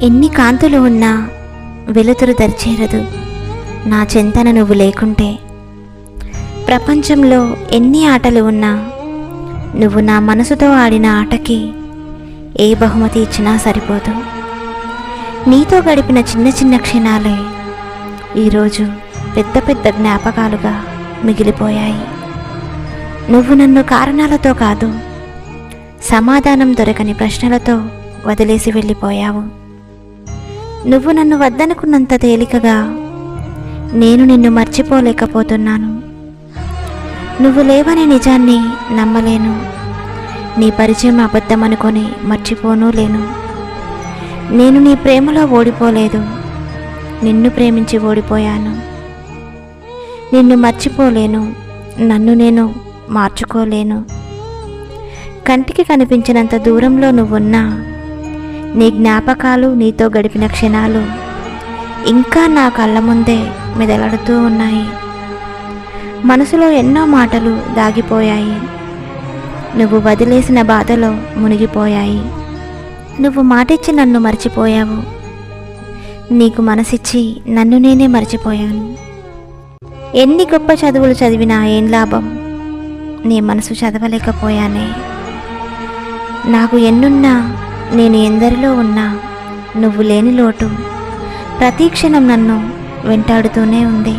ఎన్ని కాంతులు ఉన్నా వెలుతురు దరిచేరదు నా చెంతన నువ్వు లేకుంటే. ప్రపంచంలో ఎన్ని ఆటలు ఉన్నా నువ్వు నా మనసుతో ఆడిన ఆటకి ఏ బహుమతి ఇచ్చినా సరిపోదు. నీతో గడిపిన చిన్న చిన్న క్షణాలే ఈరోజు పెద్ద పెద్ద జ్ఞాపకాలుగా మిగిలిపోయాయి. నువ్వు నన్ను కారణాలతో కాదు, సమాధానం దొరకని ప్రశ్నలతో వదిలేసి వెళ్ళిపోయావు. నువ్వు నన్ను వద్దనుకున్నంత తేలికగా నేను నిన్ను మర్చిపోలేకపోతున్నాను. నువ్వు లేవనే నిజాన్ని నమ్మలేను. నీ పరిచయం అబద్ధం అనుకొని మర్చిపోనూ లేను. నేను నీ ప్రేమలో ఓడిపోలేదు, నిన్ను ప్రేమించి ఓడిపోయాను. నిన్ను మర్చిపోలేను, నన్ను నేను మార్చుకోలేను. కంటికి కనిపించినంత దూరంలో నువ్వున్నా నీ జ్ఞాపకాలు, నీతో గడిపిన క్షణాలు ఇంకా నా కళ్ళ ముందే మెదలాడుతూ ఉన్నాయి. మనసులో ఎన్నో మాటలు దాగిపోయాయి. నువ్వు వదిలేసిన బాధలో మునిగిపోయాయి. నువ్వు మాటిచ్చి నన్ను మర్చిపోయావు. నీకు మనసిచ్చి నన్ను నేనే మర్చిపోయాను. ఎన్ని గొప్ప చదువులు చదివినా ఏం లాభం, నీ మనసు చదవలేకపోయానే. నాకు ఎన్నున్నా, నేను ఎందరిలో ఉన్నా నువ్వు లేని లోటు ప్రతి క్షణం నన్ను వెంటాడుతూనే ఉంది.